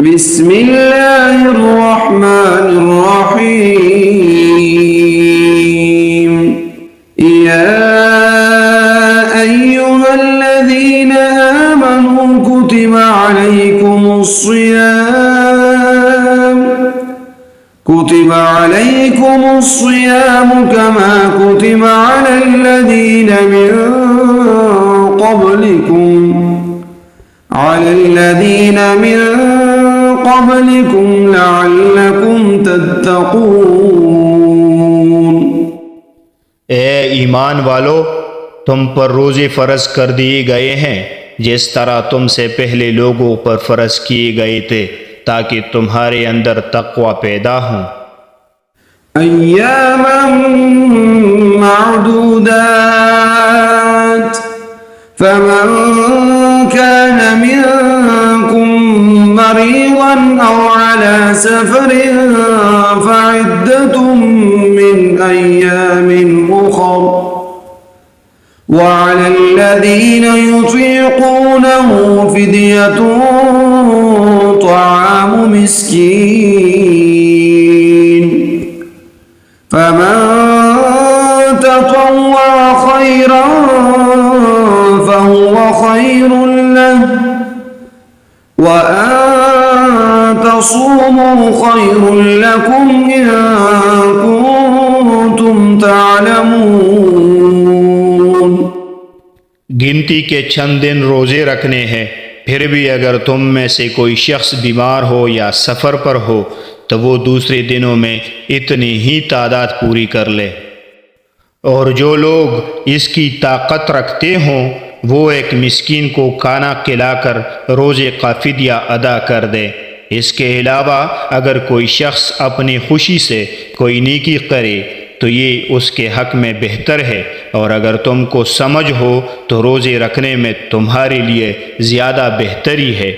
बिस्मिल्लाहिर्रहमानिर्रहीम या अय्युहल्लज़ीना आमनू कुतिबा अलैकुमुस्सियाम कमा कुतिबा अलल्लज़ीना मिन क़ब्लिकुम लअल्लकुम तत्तक़ून। ए ईमान वालो, तुम पर रोज़े फ़र्ज़ कर दिए गए हैं जिस तरह तुमसे पहले लोगों पर फ़र्ज़ किए गए थे, ताकि तुम्हारे अंदर तक़वा पैदा हो। अय्यामन मअदूदात फमन कान मिनकुम मरीज़न औ अला सफरिन फइद्दतुम मिन अय्यामिन उखर वअला अल्लज़ीना युतीक़ूनहु फ़िद्यतुन तआमु मिस्कीन फमन ततव्वअ खैरन फहुव खैरुन लहु व अन तसूमू खैरुन लकुम इन कुंतुम तअलमून। गिनती के चंद दिन रोज़े रखने हैं, फिर भी अगर तुम में से कोई शख्स बीमार हो या सफ़र पर हो तो वो दूसरे दिनों में इतनी ही तादाद पूरी कर ले। और जो लोग इसकी ताकत रखते हों वो एक मिस्कीन को खाना खिलाकर रोज़े का फ़िदिया अदा कर दे। इसके अलावा अगर कोई शख्स अपनी खुशी से कोई नेकी करे तो ये उसके हक़ में बेहतर है, और अगर तुमको समझ हो तो रोज़े रखने में तुम्हारे लिए ज़्यादा बेहतरी है।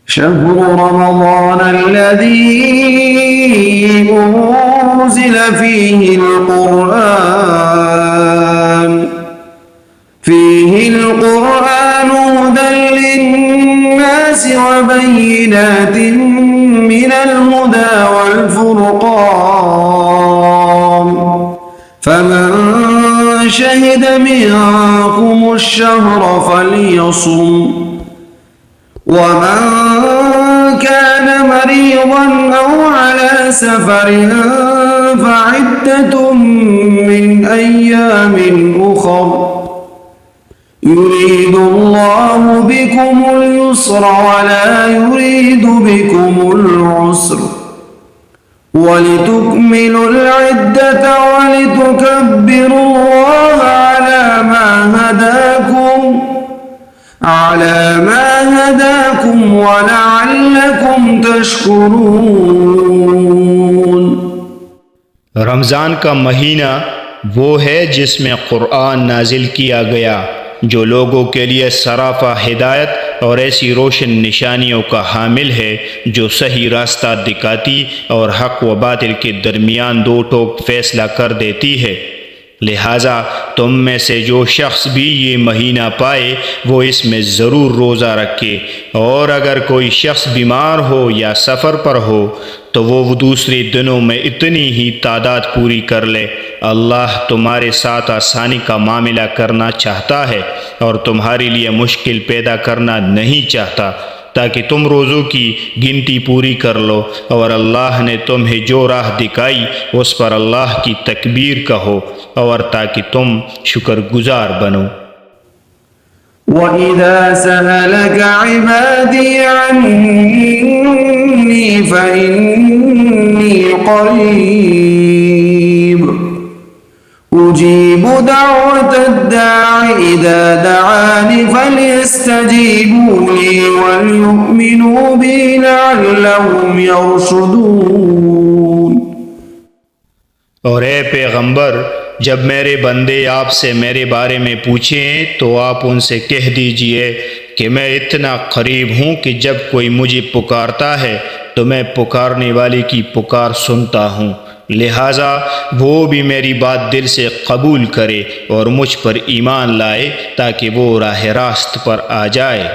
शहरु रमज़ान अल्लज़ी उन्ज़िल फ़ीहिल क़ुरआन हुदन लिन्नासि व बय्यिनातिन मिनल हुदा वल फ़ुरक़ान फमन शहिद मिनकुमुश-शहर फ़ल्यसुम वमन कान मरीज़न औ अला सफरिन फ़इद्दतुम मिन अय्यामिन उखर युरीदुल्लाहु बिकुमुल युस्र वला युरीदु बिकुमुल उस्र वलितुकमिलुल इद्दत वलितुकब्बिरुल्लाह अला मा हदाकुम वलअल्लकुम तशकुरून। रमज़ान का महीना वो है जिसमें क़ुरआन नाजिल किया गया, जो लोगों के लिए सराफा हिदायत और ऐसी रोशन निशानियों का हामिल है जो सही रास्ता दिखाती और हक़ व बातिल के दरमियान दो टोक फैसला कर देती है। लिहाजा तुम में से जो शख्स भी ये महीना पाए वो इसमें ज़रूर रोज़ा रखे, और अगर कोई शख्स बीमार हो या सफ़र पर हो तो वो दूसरे दिनों में इतनी ही तादाद पूरी कर ले। अल्लाह तुम्हारे साथ आसानी का मामला करना चाहता है और तुम्हारे लिए मुश्किल पैदा करना नहीं चाहता, ताकि तुम रोज़ों की गिनती पूरी कर लो, और अल्लाह ने तुम्हें जो राह दिखाई उस पर अल्लाह की तकबीर कहो, और ताकि तुम शुक्रगुजार बनो। वइज़ा सअलक इबादी अन्नी फ़इन्नी क़रीब उजीबु दअवतद्दाइ इज़ा दआनि फ़ल्यस्तजीबू ली वलयुमिनू बी लअल्लहुम यरशुदून। और ए पैगंबर, जब मेरे बंदे आपसे मेरे बारे में पूछें तो आप उनसे कह दीजिए कि मैं इतना करीब हूँ कि जब कोई मुझे पुकारता है तो मैं पुकारने वाले की पुकार सुनता हूँ। लिहाजा वो भी मेरी बात दिल से कबूल करे और मुझ पर ईमान लाए ताकि वो राह रास्त पर आ जाए।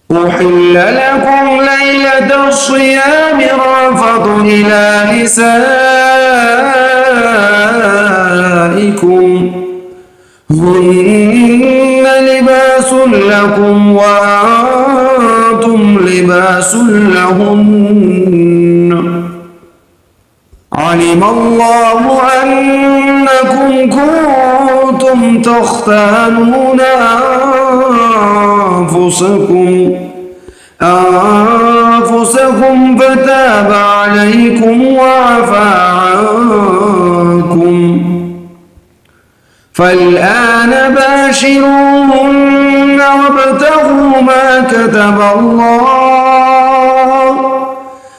أحل لكم ليلة الصيام الرفث إلى نسائكم هن لباس لكم وأنتم لباس لهن علم الله أنكم كنتم تختانون أنفسكم فتاب عليكم وعفى عنكم فالآن باشروهن وابتغوا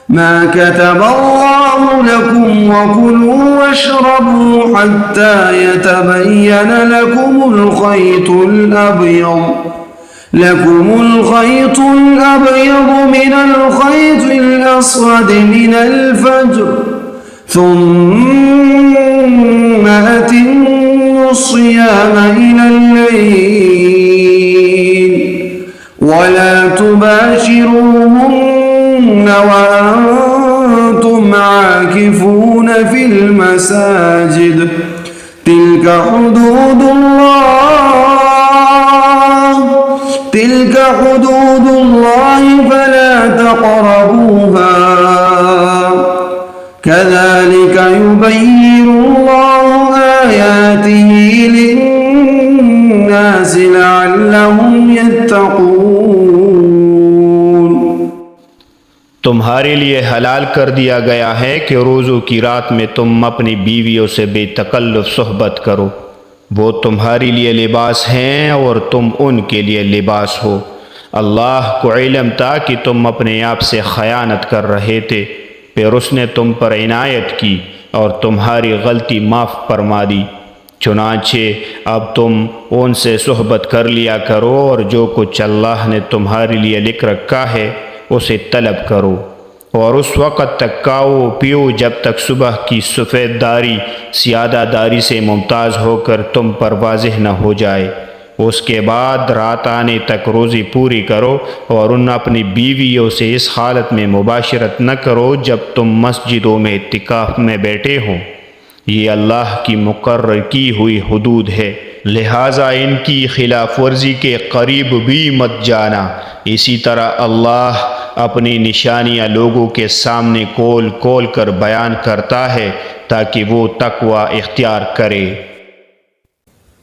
ما كتب الله لكم وكلوا واشربوا حتى يتبين لكم الخيط الأبيض من الخيط الأسود من الفجر ثم أتموا الصيام إلى الليل ولا تباشروهن وأنتم عاكفون في المساجد تلك حدود الله فلا تقربوها كذلك يبين الله آياته للناس لعلهم يتقون तुम्हारे लिए हलाल कर दिया गया है कि रोज़ों की रात में तुम अपनी बीवियों से बेतकल्लुफ़ सोहबत करो। वो तुम्हारे लिए लिबास हैं और तुम उनके लिए लिबास हो। अल्लाह को इल्म था कि तुम अपने आप से ख़यानत कर रहे थे, फिर उसने तुम पर इनायत की और तुम्हारी गलती माफ़ फरमा दी। चुनांचे अब तुम उनसे सोहबत कर लिया करो और जो कुछ अल्लाह ने तुम्हारे लिए लिख रखा है उसे तलब करो और उस वक़्त तक खाओ पियो जब तक सुबह की सफ़ेददारी सियादादारी से मुमताज़ होकर तुम पर वाज़ेह न हो जाए। उसके बाद रात आने तक रोज़ी पूरी करो और उन अपनी बीवियों से इस हालत में मुबाशरत न करो जब तुम मस्जिदों में इत्तिकाफ़ में बैठे हों। ये अल्लाह की मुकर्रर की हुई हुदूद है, लिहाजा इनकी खिलाफ वर्जी के करीब भी मत जाना। इसी तरह अल्लाह अपनी निशानियाँ लोगों के सामने खोल खोल कर बयान करता है ताकि वो तक़वा इख्तियार करे।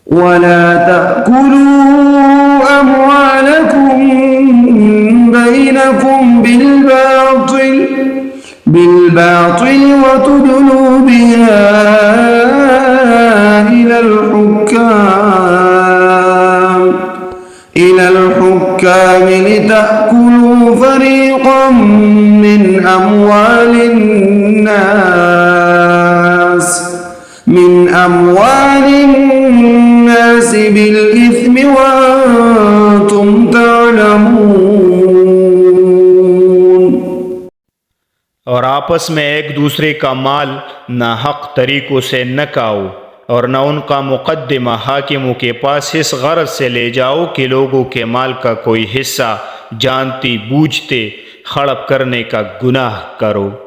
ولا تأكلوا أموالكم بينكم بالباطل وتدلوا بها إلى الحكام لتأكلوا فريقا من أموال الناس بالإثم وأنتم تعلمون। और आपस में एक दूसरे का माल नाहक तरीक़ों से न खाओ और न उनका मुक़द्दमा हाकिमों के पास इस गरज से ले जाओ कि लोगों के माल का कोई हिस्सा जानती बूझते हड़प करने का गुनाह करो।